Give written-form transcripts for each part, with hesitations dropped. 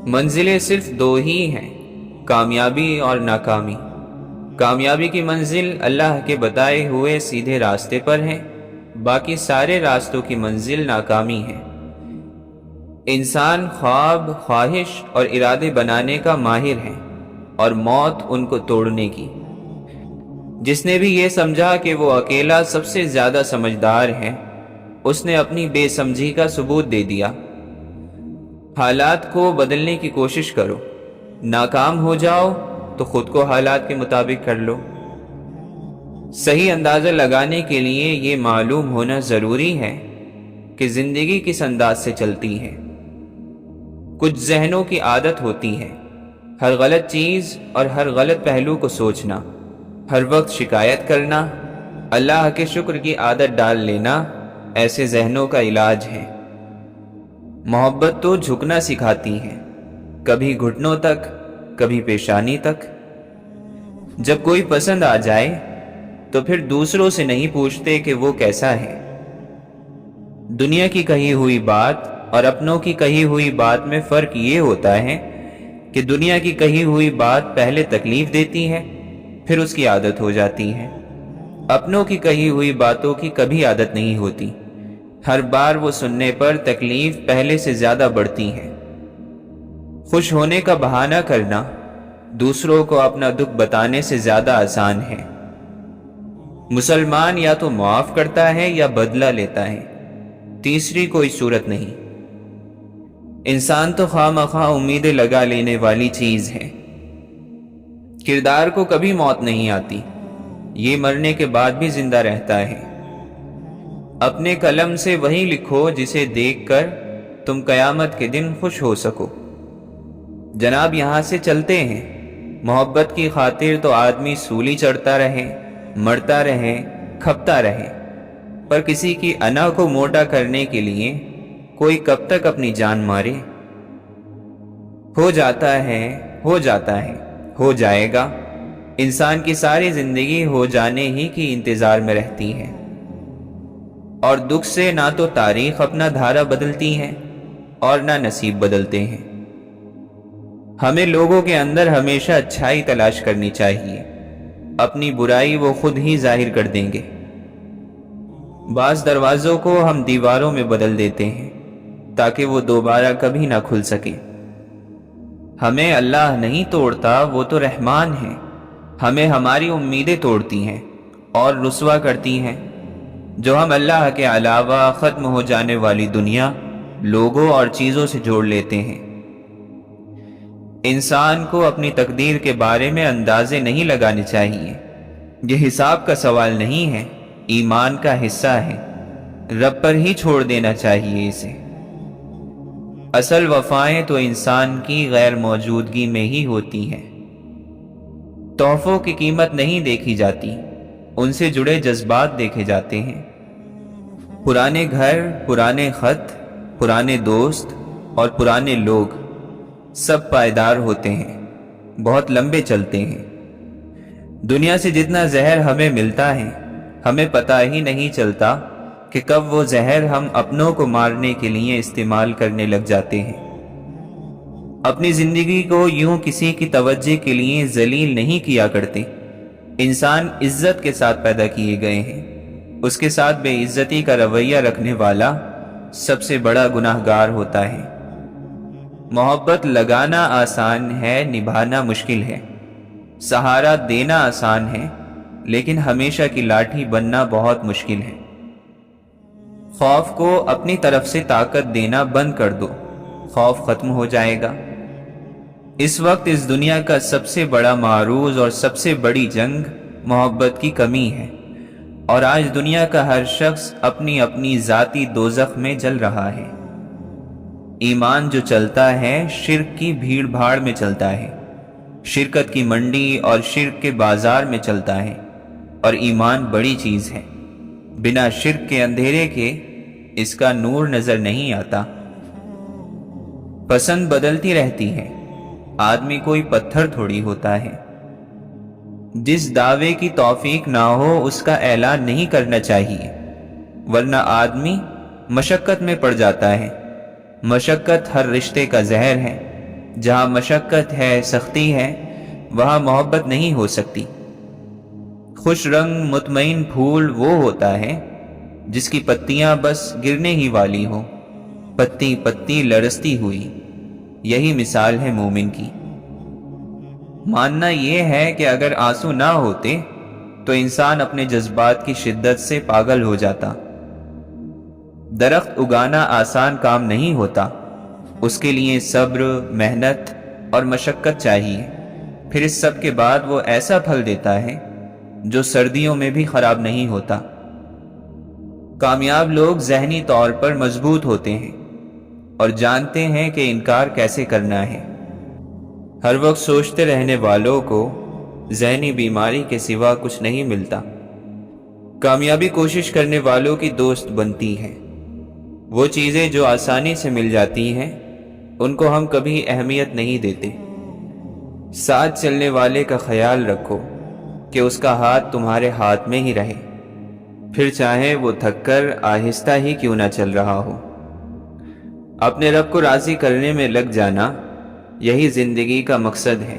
منزلیں صرف دو ہی ہیں، کامیابی اور ناکامی۔ کامیابی کی منزل اللہ کے بتائے ہوئے سیدھے راستے پر ہے، باقی سارے راستوں کی منزل ناکامی ہے۔ انسان خواب، خواہش اور ارادے بنانے کا ماہر ہے، اور موت ان کو توڑنے کی۔ جس نے بھی یہ سمجھا کہ وہ اکیلا سب سے زیادہ سمجھدار ہے، اس نے اپنی بے سمجھی کا ثبوت دے دیا۔ حالات کو بدلنے کی کوشش کرو، ناکام ہو جاؤ تو خود کو حالات کے مطابق کر لو۔ صحیح اندازہ لگانے کے لیے یہ معلوم ہونا ضروری ہے کہ زندگی کس انداز سے چلتی ہے۔ کچھ ذہنوں کی عادت ہوتی ہے ہر غلط چیز اور ہر غلط پہلو کو سوچنا، ہر وقت شکایت کرنا، اللہ کے شکر کی عادت ڈال لینا ایسے ذہنوں کا علاج ہے۔ محبت تو جھکنا سکھاتی ہے، کبھی گھٹنوں تک، کبھی پیشانی تک۔ جب کوئی پسند آ جائے تو پھر دوسروں سے نہیں پوچھتے کہ وہ کیسا ہے۔ دنیا کی کہی ہوئی بات اور اپنوں کی کہی ہوئی بات میں فرق یہ ہوتا ہے کہ دنیا کی کہی ہوئی بات پہلے تکلیف دیتی ہے، پھر اس کی عادت ہو جاتی ہے۔ اپنوں کی کہی ہوئی باتوں کی کبھی عادت نہیں ہوتی، ہر بار وہ سننے پر تکلیف پہلے سے زیادہ بڑھتی ہے۔ خوش ہونے کا بہانہ کرنا دوسروں کو اپنا دکھ بتانے سے زیادہ آسان ہے۔ مسلمان یا تو معاف کرتا ہے یا بدلہ لیتا ہے، تیسری کوئی صورت نہیں۔ انسان تو خواہ مخواہ امیدیں لگا لینے والی چیز ہے۔ کردار کو کبھی موت نہیں آتی، یہ مرنے کے بعد بھی زندہ رہتا ہے۔ اپنے قلم سے وہی لکھو جسے دیکھ کر تم قیامت کے دن خوش ہو سکو۔ جناب یہاں سے چلتے ہیں۔ محبت کی خاطر تو آدمی سولی چڑھتا رہے، مرتا رہے، کھپتا رہے، پر کسی کی انا کو موٹا کرنے کے لیے کوئی کب تک اپنی جان مارے؟ ہو جاتا ہے، ہو جاتا ہے، ہو جائے گا۔ انسان کی ساری زندگی ہو جانے ہی کی انتظار میں رہتی ہے، اور دکھ سے نہ تو تاریخ اپنا دھارا بدلتی ہے اور نہ نصیب بدلتے ہیں۔ ہمیں لوگوں کے اندر ہمیشہ اچھائی تلاش کرنی چاہیے، اپنی برائی وہ خود ہی ظاہر کر دیں گے۔ بعض دروازوں کو ہم دیواروں میں بدل دیتے ہیں تاکہ وہ دوبارہ کبھی نہ کھل سکے۔ ہمیں اللہ نہیں توڑتا، وہ تو رحمان ہے، ہمیں ہماری امیدیں توڑتی ہیں اور رسوا کرتی ہیں، جو ہم اللہ کے علاوہ ختم ہو جانے والی دنیا، لوگوں اور چیزوں سے جوڑ لیتے ہیں۔ انسان کو اپنی تقدیر کے بارے میں اندازے نہیں لگانے چاہیے، یہ حساب کا سوال نہیں ہے، ایمان کا حصہ ہے، رب پر ہی چھوڑ دینا چاہیے اسے۔ اصل وفائیں تو انسان کی غیر موجودگی میں ہی ہوتی ہیں۔ تحفوں کی قیمت نہیں دیکھی جاتی، ان سے جڑے جذبات دیکھے جاتے ہیں۔ پرانے گھر، پرانے خط، پرانے دوست اور پرانے لوگ سب پائیدار ہوتے ہیں، بہت لمبے چلتے ہیں۔ دنیا سے جتنا زہر ہمیں ملتا ہے، ہمیں پتہ ہی نہیں چلتا کہ کب وہ زہر ہم اپنوں کو مارنے کے لیے استعمال کرنے لگ جاتے ہیں۔ اپنی زندگی کو یوں کسی کی توجہ کے لیے ذلیل نہیں کیا کرتے۔ انسان عزت کے ساتھ پیدا کیے گئے ہیں، اس کے ساتھ بے عزتی کا رویہ رکھنے والا سب سے بڑا گناہگار ہوتا ہے۔ محبت لگانا آسان ہے، نبھانا مشکل ہے۔ سہارا دینا آسان ہے، لیکن ہمیشہ کی لاٹھی بننا بہت مشکل ہے۔ خوف کو اپنی طرف سے طاقت دینا بند کر دو، خوف ختم ہو جائے گا۔ اس وقت اس دنیا کا سب سے بڑا معروض اور سب سے بڑی جنگ محبت کی کمی ہے، اور آج دنیا کا ہر شخص اپنی اپنی ذاتی دوزخ میں جل رہا ہے۔ ایمان جو چلتا ہے شرک کی بھیڑ بھاڑ میں چلتا ہے، شرکت کی منڈی اور شرک کے بازار میں چلتا ہے، اور ایمان بڑی چیز ہے، بنا شرک کے اندھیرے کے اس کا نور نظر نہیں آتا۔ پسند بدلتی رہتی ہے، آدمی کوئی پتھر تھوڑی ہوتا ہے۔ جس دعوے کی توفیق نہ ہو اس کا اعلان نہیں کرنا چاہیے، ورنہ آدمی مشقت میں پڑ جاتا ہے۔ مشقت ہر رشتے کا زہر ہے، جہاں مشقت ہے، سختی ہے، وہاں محبت نہیں ہو سکتی۔ خوش رنگ مطمئن پھول وہ ہوتا ہے جس کی پتیاں بس گرنے ہی والی ہوں، پتی پتی لرزتی ہوئی۔ یہی مثال ہے مومن کی۔ ماننا یہ ہے کہ اگر آنسو نہ ہوتے تو انسان اپنے جذبات کی شدت سے پاگل ہو جاتا۔ درخت اگانا آسان کام نہیں ہوتا، اس کے لیے صبر، محنت اور مشقت چاہیے۔ پھر اس سب کے بعد وہ ایسا پھل دیتا ہے جو سردیوں میں بھی خراب نہیں ہوتا۔ کامیاب لوگ ذہنی طور پر مضبوط ہوتے ہیں اور جانتے ہیں کہ انکار کیسے کرنا ہے۔ ہر وقت سوچتے رہنے والوں کو ذہنی بیماری کے سوا کچھ نہیں ملتا۔ کامیابی کوشش کرنے والوں کی دوست بنتی ہے۔ وہ چیزیں جو آسانی سے مل جاتی ہیں ان کو ہم کبھی اہمیت نہیں دیتے۔ ساتھ چلنے والے کا خیال رکھو کہ اس کا ہاتھ تمہارے ہاتھ میں ہی رہے، پھر چاہے وہ تھک کر آہستہ ہی کیوں نہ چل رہا ہو۔ اپنے رب کو راضی کرنے میں لگ جانا، یہی زندگی کا مقصد ہے۔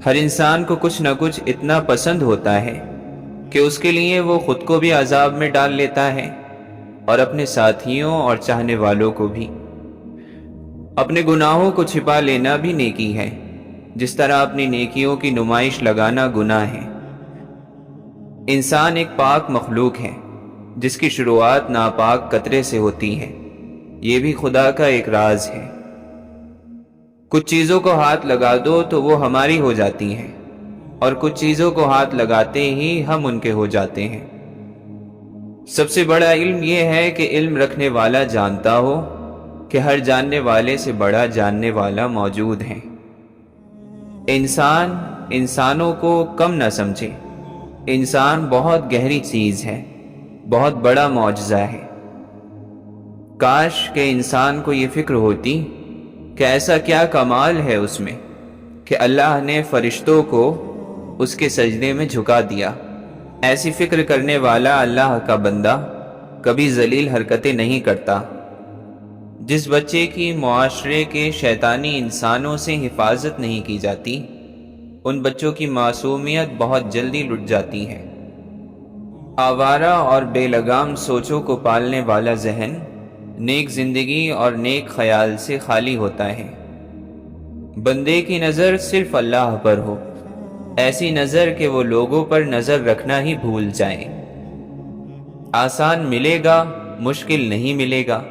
ہر انسان کو کچھ نہ کچھ اتنا پسند ہوتا ہے کہ اس کے لیے وہ خود کو بھی عذاب میں ڈال لیتا ہے اور اپنے ساتھیوں اور چاہنے والوں کو بھی۔ اپنے گناہوں کو چھپا لینا بھی نیکی ہے، جس طرح اپنی نیکیوں کی نمائش لگانا گناہ ہے۔ انسان ایک پاک مخلوق ہے جس کی شروعات ناپاک قطرے سے ہوتی ہے۔ یہ بھی خدا کا ایک راز ہے۔ کچھ چیزوں کو ہاتھ لگا دو تو وہ ہماری ہو جاتی ہیں، اور کچھ چیزوں کو ہاتھ لگاتے ہی ہم ان کے ہو جاتے ہیں۔ سب سے بڑا علم یہ ہے کہ علم رکھنے والا جانتا ہو کہ ہر جاننے والے سے بڑا جاننے والا موجود ہے۔ انسان انسانوں کو کم نہ سمجھے۔ انسان بہت گہری چیز ہے، بہت بڑا معجزہ ہے۔ کاش کہ انسان کو یہ فکر ہوتی کہ ایسا کیا کمال ہے اس میں کہ اللہ نے فرشتوں کو اس کے سجدے میں جھکا دیا۔ ایسی فکر کرنے والا اللہ کا بندہ کبھی ذلیل حرکتیں نہیں کرتا۔ جس بچے کی معاشرے کے شیطانی انسانوں سے حفاظت نہیں کی جاتی، ان بچوں کی معصومیت بہت جلدی لٹ جاتی ہے۔ آوارہ اور بے لگام سوچوں کو پالنے والا ذہن نیک زندگی اور نیک خیال سے خالی ہوتا ہے۔ بندے کی نظر صرف اللہ پر ہو، ایسی نظر کہ وہ لوگوں پر نظر رکھنا ہی بھول جائیں۔ آسان ملے گا، مشکل نہیں ملے گا،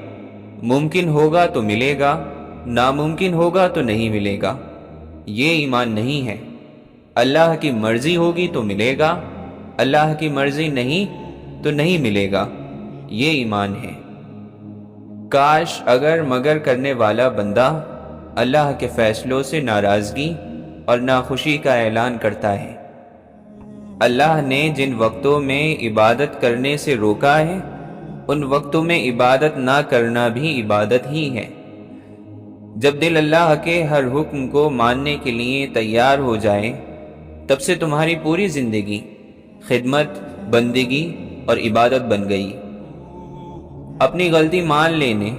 ممکن ہوگا تو ملے گا، ناممکن ہوگا تو نہیں ملے گا۔ یہ ایمان نہیں ہے۔ اللہ کی مرضی ہوگی تو ملے گا، اللہ کی مرضی نہیں تو نہیں ملے گا۔ یہ ایمان ہے۔ کاش اگر مگر کرنے والا بندہ اللہ کے فیصلوں سے ناراضگی اور ناخوشی کا اعلان کرتا ہے۔ اللہ نے جن وقتوں میں عبادت کرنے سے روکا ہے، ان وقتوں میں عبادت نہ کرنا بھی عبادت ہی ہے۔ جب دل اللہ کے ہر حکم کو ماننے کے لیے تیار ہو جائے، تب سے تمہاری پوری زندگی خدمت، بندگی اور عبادت بن گئی۔ اپنی غلطی مان لینے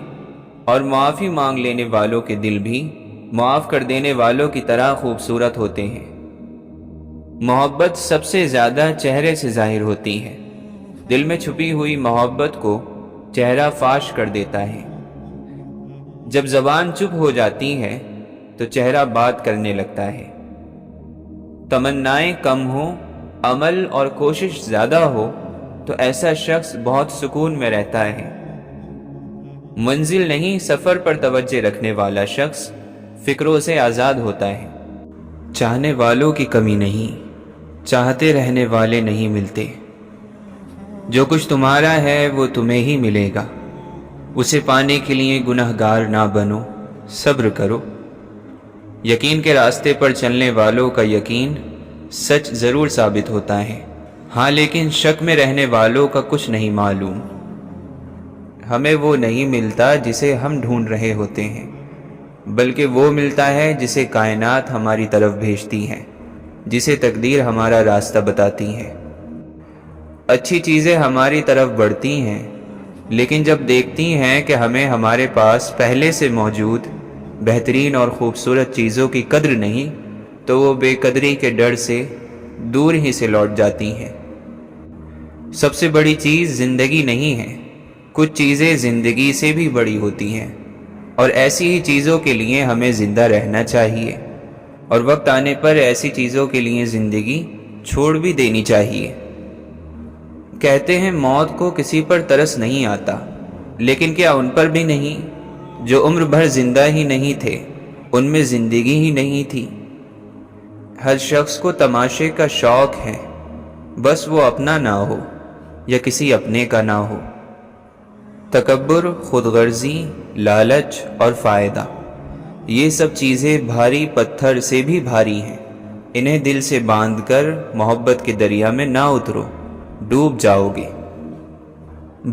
اور معافی مانگ لینے والوں کے دل بھی معاف کر دینے والوں کی طرح خوبصورت ہوتے ہیں۔ محبت سب سے زیادہ چہرے سے ظاہر ہوتی ہے۔ دل میں چھپی ہوئی محبت کو چہرہ فاش کر دیتا ہے۔ جب زبان چپ ہو جاتی ہے تو چہرہ بات کرنے لگتا ہے۔ تمنائیں کم ہوں، عمل اور کوشش زیادہ ہو تو ایسا شخص بہت سکون میں رہتا ہے۔ منزل نہیں، سفر پر توجہ رکھنے والا شخص فکروں سے آزاد ہوتا ہے۔ چاہنے والوں کی کمی نہیں، چاہتے رہنے والے نہیں ملتے۔ جو کچھ تمہارا ہے وہ تمہیں ہی ملے گا۔ اسے پانے کے لیے گنہگار نہ بنو، صبر کرو۔ یقین کے راستے پر چلنے والوں کا یقین سچ ضرور ثابت ہوتا ہے، ہاں لیکن شک میں رہنے والوں کا کچھ نہیں معلوم۔ ہمیں وہ نہیں ملتا جسے ہم ڈھونڈ رہے ہوتے ہیں، بلکہ وہ ملتا ہے جسے کائنات ہماری طرف بھیجتی ہے، جسے تقدیر ہمارا راستہ بتاتی ہے۔ اچھی چیزیں ہماری طرف بڑھتی ہیں، لیکن جب دیکھتی ہیں کہ ہمیں ہمارے پاس پہلے سے موجود بہترین اور خوبصورت چیزوں کی قدر نہیں تو وہ بے قدری کے ڈر سے دور ہی سے لوٹ جاتی ہیں۔ سب سے بڑی چیز زندگی نہیں ہے، کچھ چیزیں زندگی سے بھی بڑی ہوتی ہیں، اور ایسی ہی چیزوں کے لیے ہمیں زندہ رہنا چاہیے، اور وقت آنے پر ایسی چیزوں کے لیے زندگی چھوڑ بھی دینی چاہیے۔ کہتے ہیں موت کو کسی پر ترس نہیں آتا، لیکن کیا ان پر بھی نہیں جو عمر بھر زندہ ہی نہیں تھے، ان میں زندگی ہی نہیں تھی؟ ہر شخص کو تماشے کا شوق ہے، بس وہ اپنا نہ ہو یا کسی اپنے کا نہ ہو۔ تکبر، خود غرضی، لالچ اور فائدہ، یہ سب چیزیں بھاری پتھر سے بھی بھاری ہیں۔ انہیں دل سے باندھ کر محبت کے دریا میں نہ اترو، ڈوب جاؤ گے۔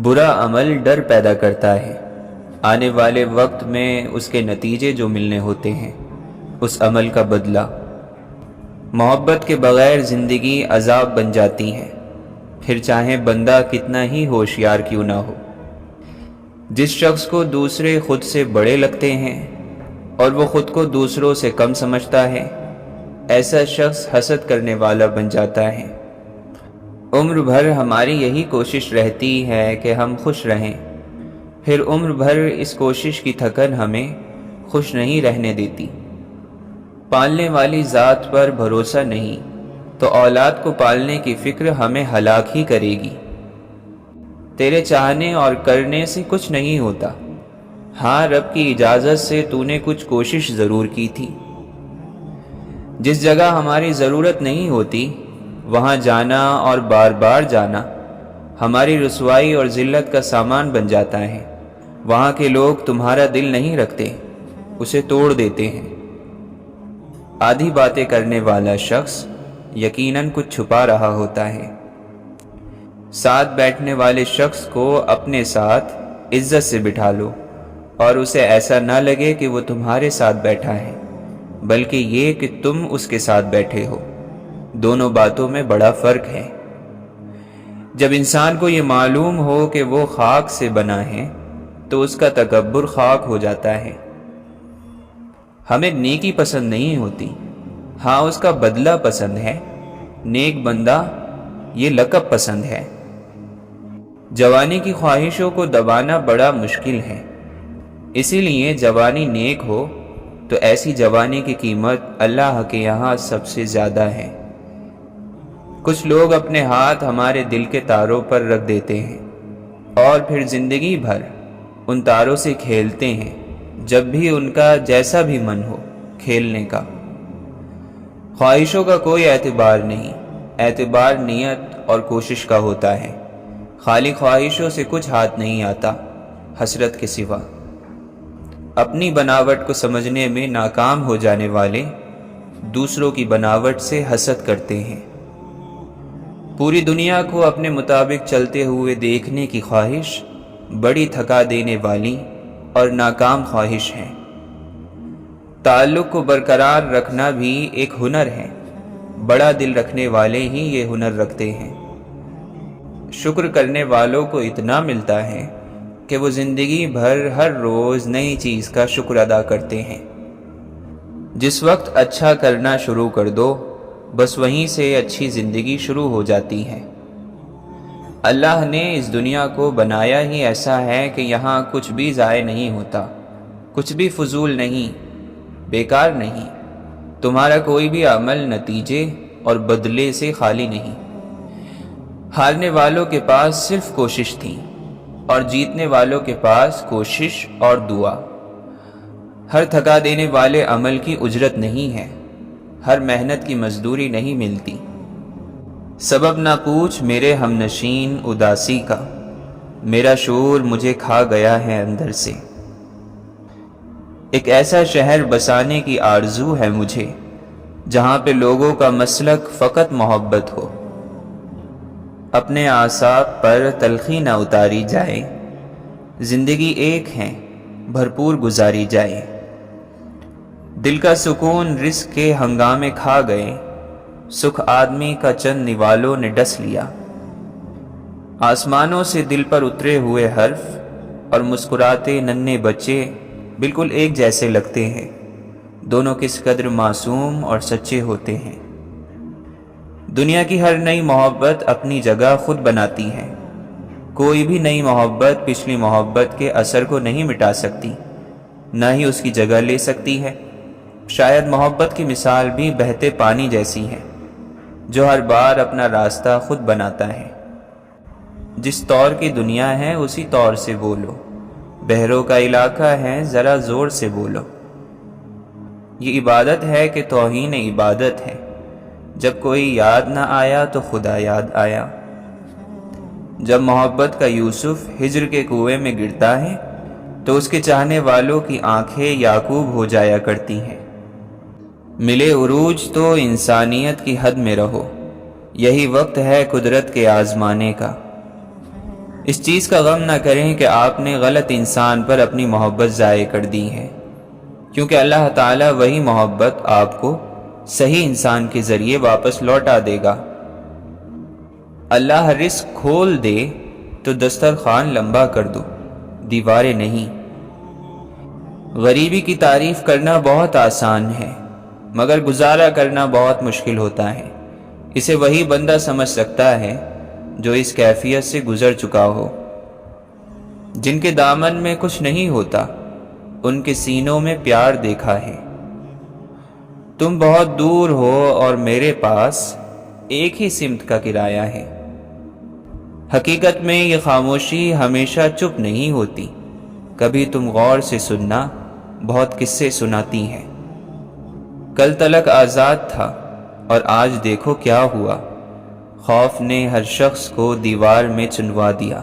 برا عمل ڈر پیدا کرتا ہے، آنے والے وقت میں اس کے نتیجے جو ملنے ہوتے ہیں، اس عمل کا بدلہ۔ محبت کے بغیر زندگی عذاب بن جاتی ہے، پھر چاہے بندہ کتنا ہی ہوشیار کیوں نہ ہو۔ جس شخص کو دوسرے خود سے بڑے لگتے ہیں اور وہ خود کو دوسروں سے کم سمجھتا ہے، ایسا شخص حسد کرنے والا بن جاتا ہے۔ عمر بھر ہماری یہی کوشش رہتی ہے کہ ہم خوش رہیں، پھر عمر بھر اس کوشش کی تھکن ہمیں خوش نہیں رہنے دیتی۔ پالنے والی ذات پر بھروسہ نہیں تو اولاد کو پالنے کی فکر ہمیں ہلاک ہی کرے گی۔ تیرے چاہنے اور کرنے سے کچھ نہیں ہوتا، ہاں رب کی اجازت سے تو نے کچھ کوشش ضرور کی تھی۔ جس جگہ ہماری ضرورت نہیں ہوتی وہاں جانا اور بار بار جانا ہماری رسوائی اور ذلت کا سامان بن جاتا ہے۔ وہاں کے لوگ تمہارا دل نہیں رکھتے، اسے توڑ دیتے ہیں۔ آدھی باتیں کرنے والا شخص یقیناً کچھ چھپا رہا ہوتا ہے۔ ساتھ بیٹھنے والے شخص کو اپنے ساتھ عزت سے بٹھا لو، اور اسے ایسا نہ لگے کہ وہ تمہارے ساتھ بیٹھا ہے، بلکہ یہ کہ تم اس کے ساتھ بیٹھے ہو۔ دونوں باتوں میں بڑا فرق ہے۔ جب انسان کو یہ معلوم ہو کہ وہ خاک سے بنا ہے تو اس کا تکبر خاک ہو جاتا ہے۔ ہمیں نیکی پسند نہیں ہوتی، ہاں اس کا بدلہ پسند ہے۔ نیک بندہ یہ لقب پسند ہے۔ جوانی کی خواہشوں کو دبانا بڑا مشکل ہے، اسی لیے جوانی نیک ہو تو ایسی جوانی کی قیمت اللہ کے یہاں سب سے زیادہ ہے۔ کچھ لوگ اپنے ہاتھ ہمارے دل کے تاروں پر رکھ دیتے ہیں اور پھر زندگی بھر ان تاروں سے کھیلتے ہیں، جب بھی ان کا جیسا بھی من ہو کھیلنے کا۔ خواہشوں کا کوئی اعتبار نہیں، اعتبار نیت اور کوشش کا ہوتا ہے۔ خالی خواہشوں سے کچھ ہاتھ نہیں آتا حسرت کے سوا۔ اپنی بناوٹ کو سمجھنے میں ناکام ہو جانے والے دوسروں کی بناوٹ سے حسد کرتے ہیں۔ پوری دنیا کو اپنے مطابق چلتے ہوئے دیکھنے کی خواہش بڑی تھکا دینے والی اور ناکام خواہش ہے۔ تعلق کو برقرار رکھنا بھی ایک ہنر ہے، بڑا دل رکھنے والے ہی یہ ہنر رکھتے ہیں۔ شکر کرنے والوں کو اتنا ملتا ہے کہ وہ زندگی بھر ہر روز نئی چیز کا شکر ادا کرتے ہیں۔ جس وقت اچھا کرنا شروع کر دو بس وہیں سے اچھی زندگی شروع ہو جاتی ہے۔ اللہ نے اس دنیا کو بنایا ہی ایسا ہے کہ یہاں کچھ بھی ضائع نہیں ہوتا، کچھ بھی فضول نہیں، بیکار نہیں۔ تمہارا کوئی بھی عمل نتیجے اور بدلے سے خالی نہیں۔ ہارنے والوں کے پاس صرف کوشش تھی اور جیتنے والوں کے پاس کوشش اور دعا۔ ہر تھکا دینے والے عمل کی اجرت نہیں ہے، ہر محنت کی مزدوری نہیں ملتی۔ سبب نہ پوچھ میرے ہم نشین اداسی کا، میرا شعور مجھے کھا گیا ہے اندر سے۔ ایک ایسا شہر بسانے کی آرزو ہے مجھے جہاں پہ لوگوں کا مسلک فقط محبت ہو۔ اپنے اعصاب پر تلخی نہ اتاری جائے، زندگی ایک ہے بھرپور گزاری جائے۔ دل کا سکون رزق کے ہنگامے کھا گئے، سکھ آدمی کا چند نوالوں نے ڈس لیا۔ آسمانوں سے دل پر اترے ہوئے حرف اور مسکراتے ننھے بچے بالکل ایک جیسے لگتے ہیں، دونوں کس قدر معصوم اور سچے ہوتے ہیں۔ دنیا کی ہر نئی محبت اپنی جگہ خود بناتی ہے، کوئی بھی نئی محبت پچھلی محبت کے اثر کو نہیں مٹا سکتی، نہ ہی اس کی جگہ لے سکتی ہے۔ شاید محبت کی مثال بھی بہتے پانی جیسی ہے، جو ہر بار اپنا راستہ خود بناتا ہے۔ جس طور کی دنیا ہے اسی طور سے بولو، بحروں کا علاقہ ہے ذرا زور سے بولو۔ یہ عبادت ہے کہ توہین عبادت ہے، جب کوئی یاد نہ آیا تو خدا یاد آیا۔ جب محبت کا یوسف ہجر کے کنویں میں گرتا ہے تو اس کے چاہنے والوں کی آنکھیں یعقوب ہو جایا کرتی ہیں۔ ملے عروج تو انسانیت کی حد میں رہو، یہی وقت ہے قدرت کے آزمانے کا۔ اس چیز کا غم نہ کریں کہ آپ نے غلط انسان پر اپنی محبت ضائع کر دی ہے، کیونکہ اللہ تعالیٰ وہی محبت آپ کو صحیح انسان کے ذریعے واپس لوٹا دے گا۔ اللہ رزق کھول دے تو دسترخوان لمبا کر دو، دیواریں نہیں۔ غریبی کی تعریف کرنا بہت آسان ہے، مگر گزارا کرنا بہت مشکل ہوتا ہے۔ اسے وہی بندہ سمجھ سکتا ہے جو اس کیفیت سے گزر چکا ہو۔ جن کے دامن میں کچھ نہیں ہوتا، ان کے سینوں میں پیار دیکھا ہے۔ تم بہت دور ہو اور میرے پاس ایک ہی سمت کا کرایہ ہے۔ حقیقت میں یہ خاموشی ہمیشہ چپ نہیں ہوتی، کبھی تم غور سے سننا، بہت قصے سناتی ہے۔ کل تلک آزاد تھا اور آج دیکھو کیا ہوا، خوف نے ہر شخص کو دیوار میں چنوا دیا۔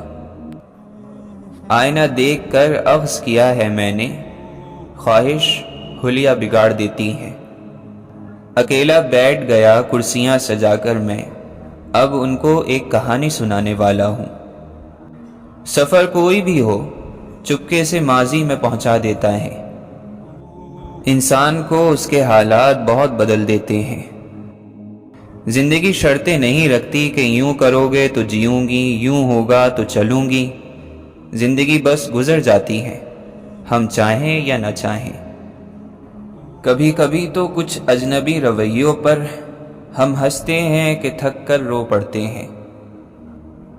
آئینہ دیکھ کر اخذ کیا ہے میں نے، خواہش حلیہ بگاڑ دیتی ہے۔ اکیلا بیٹھ گیا کرسیاں سجا کر میں، اب ان کو ایک کہانی سنانے والا ہوں۔ سفر کوئی بھی ہو، چپکے سے ماضی میں پہنچا دیتا ہے۔ انسان کو اس کے حالات بہت بدل دیتے ہیں۔ زندگی شرطیں نہیں رکھتی کہ یوں کرو گے تو جیوں گی، یوں ہوگا تو چلوں گی۔ زندگی بس گزر جاتی ہے، ہم چاہیں یا نہ چاہیں۔ کبھی کبھی تو کچھ اجنبی رویوں پر ہم ہنستے ہیں کہ تھک کر رو پڑتے ہیں۔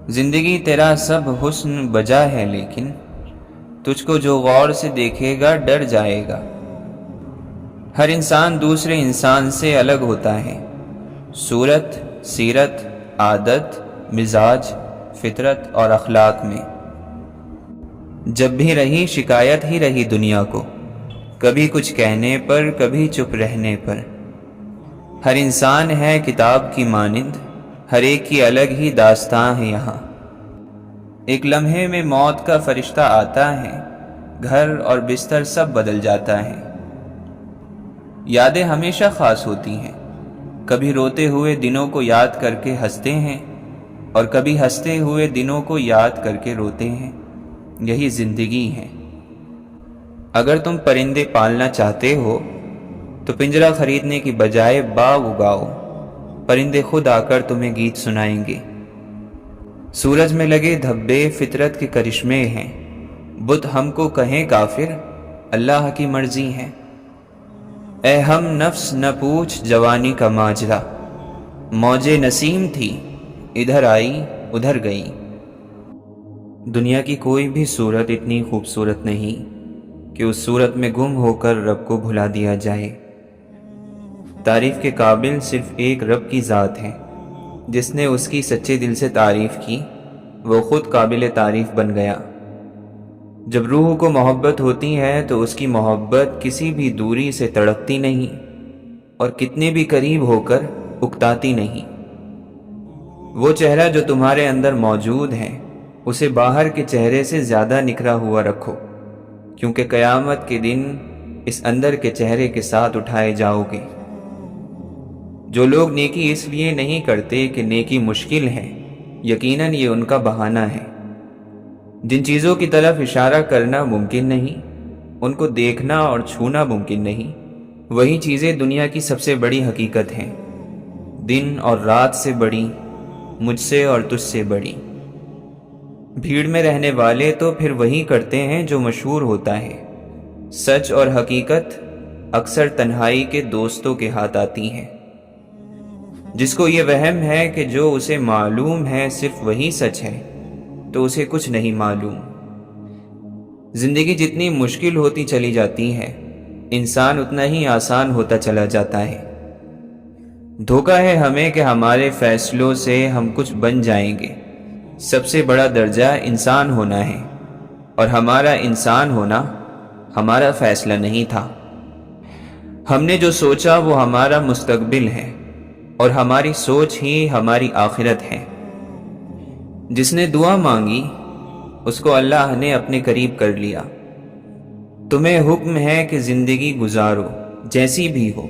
زندگی تیرا سب حسن بجا ہے، لیکن تجھ کو جو غور سے دیکھے گا ڈر جائے گا۔ ہر انسان دوسرے انسان سے الگ ہوتا ہے، صورت، سیرت، عادت، مزاج، فطرت اور اخلاق میں۔ جب بھی رہی شکایت ہی رہی دنیا کو، کبھی کچھ کہنے پر، کبھی چپ رہنے پر۔ ہر انسان ہے کتاب کی مانند، ہر ایک کی الگ ہی داستاں ہے یہاں۔ ایک لمحے میں موت کا فرشتہ آتا ہے، گھر اور بستر سب بدل جاتا ہے۔ یادیں ہمیشہ خاص ہوتی ہیں، کبھی روتے ہوئے دنوں کو یاد کر کے ہنستے ہیں اور کبھی ہنستے ہوئے دنوں کو یاد کر کے روتے ہیں۔ یہی زندگی ہے۔ اگر تم پرندے پالنا چاہتے ہو تو پنجرہ خریدنے کی بجائے باغ اگاؤ، پرندے خود آ کر تمہیں گیت سنائیں گے۔ سورج میں لگے دھبے فطرت کے کرشمے ہیں، بت ہم کو کہیں کافر، اللہ کی مرضی ہے۔ اے ہم نفس نہ پوچھ جوانی کا ماجرا، موج نسیم تھی ادھر آئی ادھر گئی۔ دنیا کی کوئی بھی صورت اتنی خوبصورت نہیں کہ اس صورت میں گم ہو کر رب کو بھلا دیا جائے۔ تعریف کے قابل صرف ایک رب کی ذات ہے، جس نے اس کی سچے دل سے تعریف کی، وہ خود قابل تعریف بن گیا۔ جب روح کو محبت ہوتی ہے تو اس کی محبت کسی بھی دوری سے تڑپتی نہیں اور کتنے بھی قریب ہو کر اکتاتی نہیں۔ وہ چہرہ جو تمہارے اندر موجود ہے، اسے باہر کے چہرے سے زیادہ نکھرا ہوا رکھو، کیونکہ قیامت کے دن اس اندر کے چہرے کے ساتھ اٹھائے جاؤ گے۔ جو لوگ نیکی اس لیے نہیں کرتے کہ نیکی مشکل ہے، یقیناً یہ ان کا بہانہ ہے۔ جن چیزوں کی طرف اشارہ کرنا ممکن نہیں، ان کو دیکھنا اور چھونا ممکن نہیں، وہی چیزیں دنیا کی سب سے بڑی حقیقت ہیں، دن اور رات سے بڑی، مجھ سے اور تجھ سے بڑی۔ بھیڑ میں رہنے والے تو پھر وہی کرتے ہیں جو مشہور ہوتا ہے، سچ اور حقیقت اکثر تنہائی کے دوستوں کے ہاتھ آتی ہیں۔ جس کو یہ وہم ہے کہ جو اسے معلوم ہے صرف وہی سچ ہے، تو اسے کچھ نہیں معلوم۔ زندگی جتنی مشکل ہوتی چلی جاتی ہے، انسان اتنا ہی آسان ہوتا چلا جاتا ہے۔ دھوکہ ہے ہمیں کہ ہمارے فیصلوں سے ہم کچھ بن جائیں گے۔ سب سے بڑا درجہ انسان ہونا ہے، اور ہمارا انسان ہونا ہمارا فیصلہ نہیں تھا۔ ہم نے جو سوچا وہ ہمارا مستقبل ہے، اور ہماری سوچ ہی ہماری آخرت ہے۔ جس نے دعا مانگی اس کو اللہ نے اپنے قریب کر لیا۔ تمہیں حکم ہے کہ زندگی گزارو جیسی بھی ہو،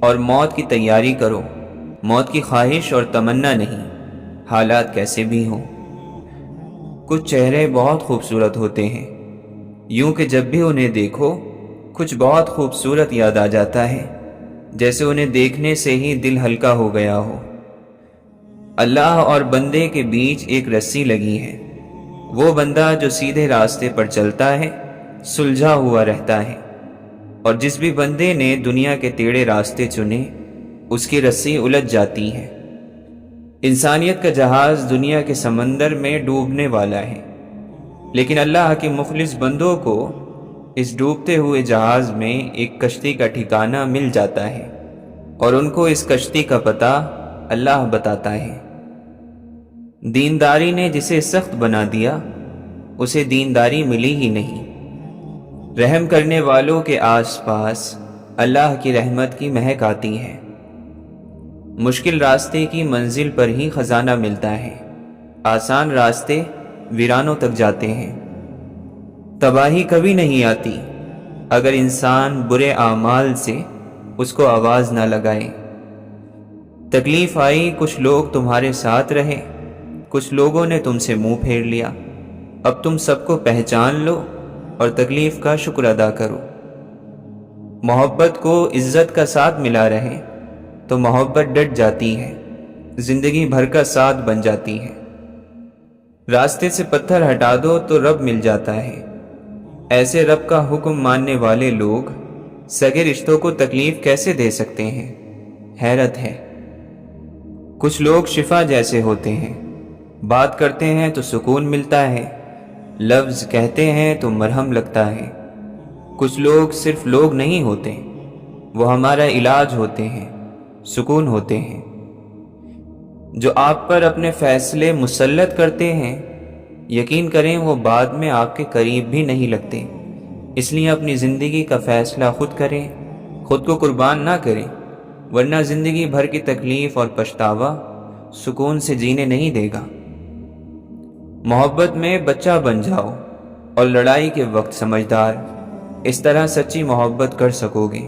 اور موت کی تیاری کرو، موت کی خواہش اور تمنا نہیں، حالات کیسے بھی ہوں۔ کچھ چہرے بہت خوبصورت ہوتے ہیں، یوں کہ جب بھی انہیں دیکھو کچھ بہت خوبصورت یاد آ جاتا ہے، جیسے انہیں دیکھنے سے ہی دل ہلکا ہو گیا ہو۔ اللہ اور بندے کے بیچ ایک رسی لگی ہے۔ وہ بندہ جو سیدھے راستے پر چلتا ہے سلجھا ہوا رہتا ہے، اور جس بھی بندے نے دنیا کے ٹیڑھے راستے چنے اس کی رسی الجھ جاتی ہے۔ انسانیت کا جہاز دنیا کے سمندر میں ڈوبنے والا ہے، لیکن اللہ کے مخلص بندوں کو اس ڈوبتے ہوئے جہاز میں ایک کشتی کا ٹھکانہ مل جاتا ہے، اور ان کو اس کشتی کا پتہ اللہ بتاتا ہے۔ دینداری نے جسے سخت بنا دیا اسے دینداری ملی ہی نہیں۔ رحم کرنے والوں کے آس پاس اللہ کی رحمت کی مہک آتی ہے۔ مشکل راستے کی منزل پر ہی خزانہ ملتا ہے، آسان راستے ویرانوں تک جاتے ہیں۔ تباہی کبھی نہیں آتی اگر انسان برے اعمال سے اس کو آواز نہ لگائے۔ تکلیف آئی، کچھ لوگ تمہارے ساتھ رہے، کچھ لوگوں نے تم سے منہ پھیر لیا۔ اب تم سب کو پہچان لو اور تکلیف کا شکر ادا کرو۔ محبت کو عزت کا ساتھ ملا رہے تو محبت ڈٹ جاتی ہے، زندگی بھر کا ساتھ بن جاتی ہے۔ راستے سے پتھر ہٹا دو تو رب مل جاتا ہے۔ ایسے رب کا حکم ماننے والے لوگ سگے رشتوں کو تکلیف کیسے دے سکتے ہیں؟ حیرت ہے۔ کچھ لوگ شفا جیسے ہوتے ہیں، بات کرتے ہیں تو سکون ملتا ہے، لفظ کہتے ہیں تو مرہم لگتا ہے۔ کچھ لوگ صرف لوگ نہیں ہوتے، وہ ہمارا علاج ہوتے ہیں، سکون ہوتے ہیں۔ جو آپ پر اپنے فیصلے مسلط کرتے ہیں، یقین کریں وہ بعد میں آپ کے قریب بھی نہیں لگتے۔ اس لیے اپنی زندگی کا فیصلہ خود کریں، خود کو قربان نہ کریں، ورنہ زندگی بھر کی تکلیف اور پچھتاوا سکون سے جینے نہیں دے گا۔ محبت میں بچہ بن جاؤ اور لڑائی کے وقت سمجھدار، اس طرح سچی محبت کر سکو گے،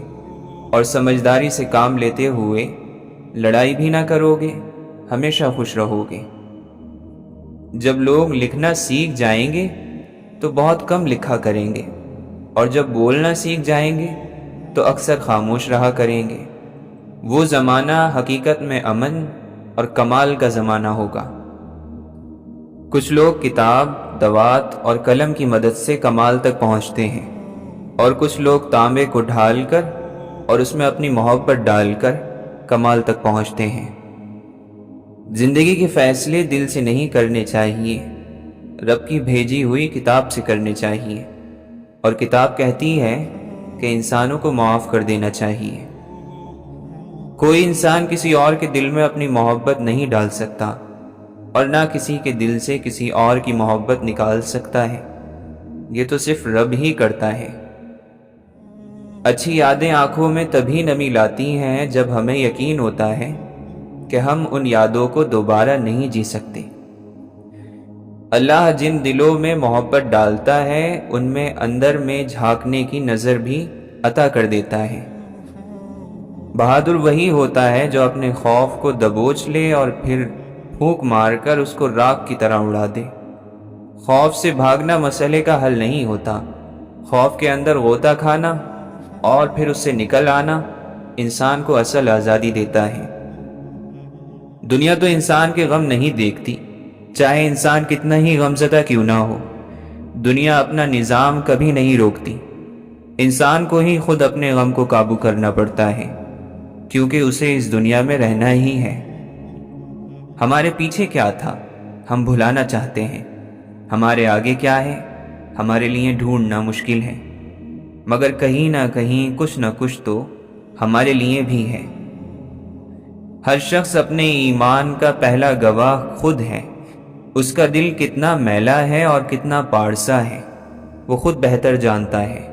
اور سمجھداری سے کام لیتے ہوئے لڑائی بھی نہ کرو گے، ہمیشہ خوش رہو گے۔ جب لوگ لکھنا سیکھ جائیں گے تو بہت کم لکھا کریں گے، اور جب بولنا سیکھ جائیں گے تو اکثر خاموش رہا کریں گے۔ وہ زمانہ حقیقت میں امن اور کمال کا زمانہ ہوگا۔ کچھ لوگ کتاب، دوات اور قلم کی مدد سے کمال تک پہنچتے ہیں، اور کچھ لوگ تانبے کو ڈھال کر اور اس میں اپنی محبت ڈال کر کمال تک پہنچتے ہیں۔ زندگی کے فیصلے دل سے نہیں کرنے چاہیے، رب کی بھیجی ہوئی کتاب سے کرنے چاہیے، اور کتاب کہتی ہے کہ انسانوں کو معاف کر دینا چاہیے۔ کوئی انسان کسی اور کے دل میں اپنی محبت نہیں ڈال سکتا، اور نہ کسی کے دل سے کسی اور کی محبت نکال سکتا ہے، یہ تو صرف رب ہی کرتا ہے۔ اچھی یادیں آنکھوں میں تبھی نمی لاتی ہیں جب ہمیں یقین ہوتا ہے کہ ہم ان یادوں کو دوبارہ نہیں جی سکتے۔ اللہ جن دلوں میں محبت ڈالتا ہے ان میں اندر میں جھانکنے کی نظر بھی عطا کر دیتا ہے۔ بہادر وہی ہوتا ہے جو اپنے خوف کو دبوچ لے اور پھر پھونک مار کر اس کو راکھ کی طرح اڑا دے۔ خوف سے بھاگنا مسئلے کا حل نہیں ہوتا، خوف کے اندر غوطہ کھانا اور پھر اس سے نکل آنا انسان کو اصل آزادی دیتا ہے۔ دنیا تو انسان کے غم نہیں دیکھتی، چاہے انسان کتنا ہی غمزدہ کیوں نہ ہو۔ دنیا اپنا نظام کبھی نہیں روکتی، انسان کو ہی خود اپنے غم کو قابو کرنا پڑتا ہے، کیونکہ اسے اس دنیا میں رہنا ہی ہے۔ ہمارے پیچھے کیا تھا ہم بھلانا چاہتے ہیں، ہمارے آگے کیا ہے ہمارے لیے ڈھونڈنا مشکل ہے، مگر کہیں نہ کہیں کچھ نہ کچھ تو ہمارے لیے بھی ہے۔ ہر شخص اپنے ایمان کا پہلا گواہ خود ہے۔ اس کا دل کتنا میلا ہے اور کتنا پارسا ہے، وہ خود بہتر جانتا ہے۔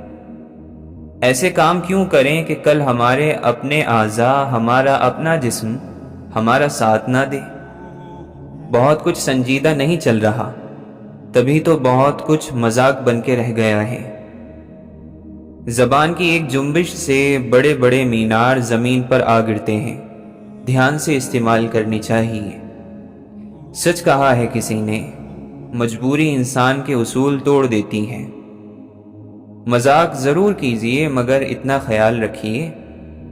ایسے کام کیوں کریں کہ کل ہمارے اپنے اعضاء، ہمارا اپنا جسم ہمارا ساتھ نہ دے۔ بہت کچھ سنجیدہ نہیں چل رہا، تبھی تو بہت کچھ مذاق بن کے رہ گیا ہے۔ زبان کی ایک جنبش سے بڑے بڑے مینار زمین پر آ گرتے ہیں، دھیان سے استعمال کرنی چاہیے۔ سچ کہا ہے کسی نے، مجبوری انسان کے اصول توڑ دیتی ہے۔ مذاق ضرور کیجیے، مگر اتنا خیال رکھیے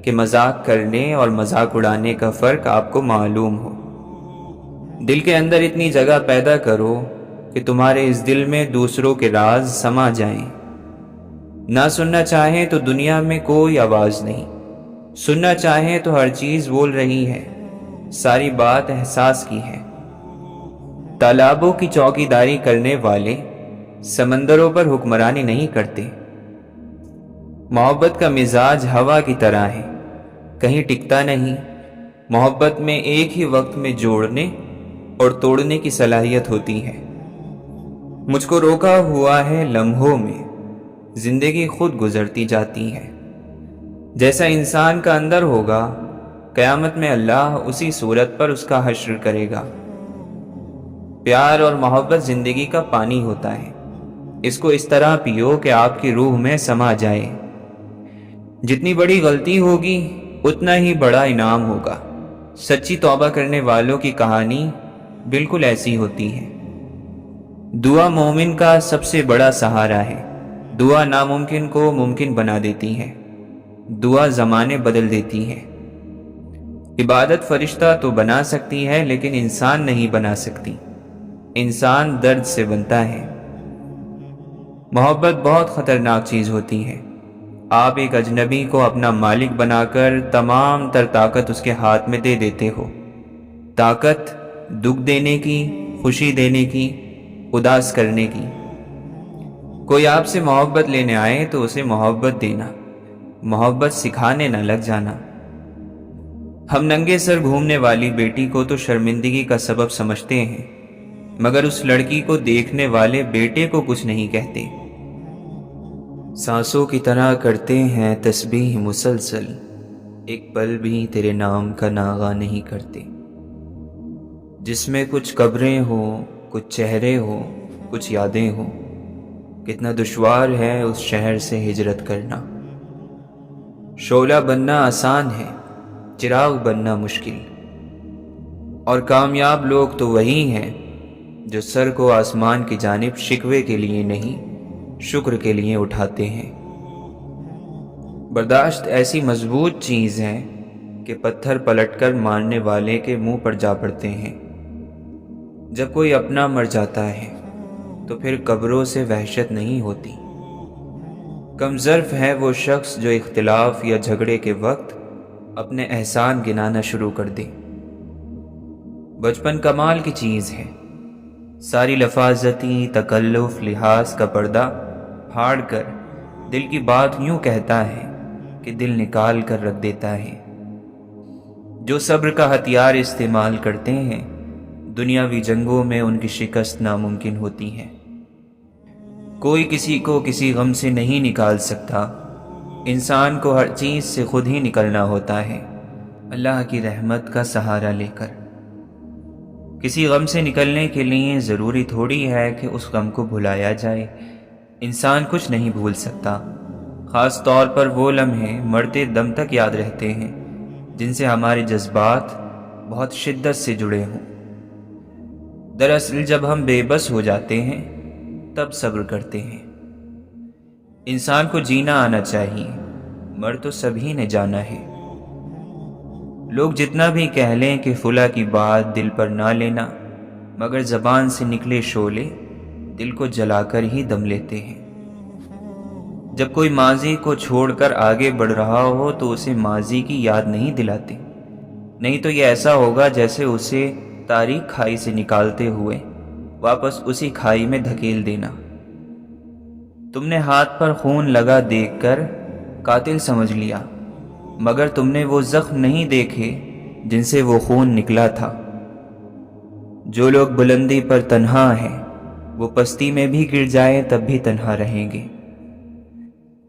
کہ مذاق کرنے اور مذاق اڑانے کا فرق آپ کو معلوم ہو۔ دل کے اندر اتنی جگہ پیدا کرو کہ تمہارے اس دل میں دوسروں کے راز سما جائیں۔ نہ سننا چاہیں تو دنیا میں کوئی آواز نہیں، سننا چاہیں تو ہر چیز بول رہی ہے، ساری بات احساس کی ہے۔ تالابوں کی چوکیداری کرنے والے سمندروں پر حکمرانی نہیں کرتے۔ محبت کا مزاج ہوا کی طرح ہے، کہیں ٹکتا نہیں۔ محبت میں ایک ہی وقت میں جوڑنے اور توڑنے کی صلاحیت ہوتی ہے۔ مجھ کو روکا ہوا ہے لمحوں میں، زندگی خود گزرتی جاتی ہے۔ جیسا انسان کا اندر ہوگا، قیامت میں اللہ اسی صورت پر اس کا حشر کرے گا۔ پیار اور محبت زندگی کا پانی ہوتا ہے، اس کو اس طرح پیو کہ آپ کی روح میں سما جائے۔ جتنی بڑی غلطی ہوگی اتنا ہی بڑا انعام ہوگا۔ سچی توبہ کرنے والوں کی کہانی بالکل ایسی ہوتی ہے۔ دعا مومن کا سب سے بڑا سہارا ہے۔ دعا ناممکن کو ممکن بنا دیتی ہے، دعا زمانے بدل دیتی ہے۔ عبادت فرشتہ تو بنا سکتی ہے، لیکن انسان نہیں بنا سکتی۔ انسان درد سے بنتا ہے۔ محبت بہت خطرناک چیز ہوتی ہے۔ آپ ایک اجنبی کو اپنا مالک بنا کر تمام تر طاقت اس کے ہاتھ میں دے دیتے ہو۔ طاقت دکھ دینے کی، خوشی دینے کی، اداس کرنے کی۔ کوئی آپ سے محبت لینے آئے تو اسے محبت دینا، محبت سکھانے نہ لگ جانا۔ ہم ننگے سر گھومنے والی بیٹی کو تو شرمندگی کا سبب سمجھتے ہیں، مگر اس لڑکی کو دیکھنے والے بیٹے کو کچھ نہیں کہتے۔ سانسوں کی طرح کرتے ہیں تسبیح مسلسل، ایک پل بھی تیرے نام کا ناغہ نہیں کرتے۔ جس میں کچھ قبریں ہوں، کچھ چہرے ہوں، کچھ یادیں ہوں۔ کتنا دشوار ہے اس شہر سے ہجرت کرنا۔ شعلہ بننا آسان ہے، چراغ بننا مشکل۔ اور کامیاب لوگ تو وہی ہیں جو سر کو آسمان کی جانب شکوے کے لیے نہیں، شکر کے لیے اٹھاتے ہیں۔ برداشت ایسی مضبوط چیز ہے کہ پتھر پلٹ کر مارنے والے کے منہ پر جا پڑتے ہیں۔ جب کوئی اپنا مر جاتا ہے تو پھر قبروں سے وحشت نہیں ہوتی۔ کم ظرف ہے وہ شخص جو اختلاف یا جھگڑے کے وقت اپنے احسان گنانا شروع کر دے۔ بچپن کمال کی چیز ہے، ساری لفاظتی تکلف لحاظ کا پردہ پھاڑ کر دل کی بات یوں کہتا ہے کہ دل نکال کر رکھ دیتا ہے۔ جو صبر کا ہتھیار استعمال کرتے ہیں، دنیاوی جنگوں میں ان کی شکست ناممکن ہوتی ہے۔ کوئی کسی کو کسی غم سے نہیں نکال سکتا، انسان کو ہر چیز سے خود ہی نکلنا ہوتا ہے، اللہ کی رحمت کا سہارا لے کر۔ کسی غم سے نکلنے کے لیے ضروری تھوڑی ہے کہ اس غم کو بھلایا جائے۔ انسان کچھ نہیں بھول سکتا، خاص طور پر وہ لمحے مرتے دم تک یاد رہتے ہیں جن سے ہمارے جذبات بہت شدت سے جڑے ہوں۔ دراصل جب ہم بے بس ہو جاتے ہیں تب صبر کرتے ہیں۔ انسان کو جینا آنا چاہیے، مر تو سبھی نے جانا ہے۔ لوگ جتنا بھی کہہ لیں کہ فلاں کی بات دل پر نہ لینا، مگر زبان سے نکلے شعلے دل کو جلا کر ہی دم لیتے ہیں۔ جب کوئی ماضی کو چھوڑ کر آگے بڑھ رہا ہو تو اسے ماضی کی یاد نہیں دلاتے، نہیں تو یہ ایسا ہوگا جیسے اسے تاریک کھائی سے نکالتے ہوئے واپس اسی کھائی میں دھکیل دینا۔ تم نے ہاتھ پر خون لگا دیکھ کر قاتل سمجھ لیا، مگر تم نے وہ زخم نہیں دیکھے جن سے وہ خون نکلا تھا۔ جو لوگ بلندی پر تنہا ہیں وہ پستی میں بھی گر جائیں تب بھی تنہا رہیں گے۔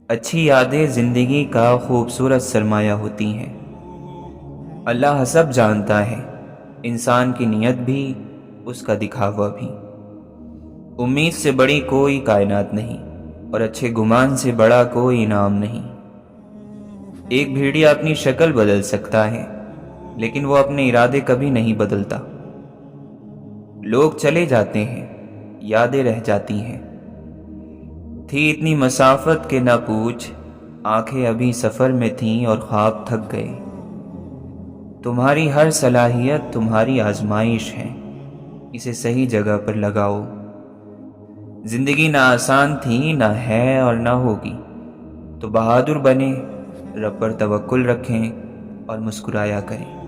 اچھی یادیں زندگی کا خوبصورت سرمایہ ہوتی ہیں۔ اللہ سب جانتا ہے، انسان کی نیت بھی، اس کا دکھاوا بھی۔ امید سے بڑی کوئی کائنات نہیں، اور اچھے گمان سے بڑا کوئی انعام نہیں۔ ایک بھیڑیا اپنی شکل بدل سکتا ہے، لیکن وہ اپنے ارادے کبھی نہیں بدلتا۔ لوگ چلے جاتے ہیں، یادیں رہ جاتی ہیں۔ تھی اتنی مسافت کہ نہ پوچھ، آنکھیں ابھی سفر میں تھیں اور خواب تھک گئے۔ تمہاری ہر صلاحیت تمہاری آزمائش ہے، اسے صحیح جگہ پر لگاؤ۔ زندگی نہ آسان تھی، نہ ہے اور نہ ہوگی، تو بہادر بنیں، رب پر توکل رکھیں اور مسکرایا کریں۔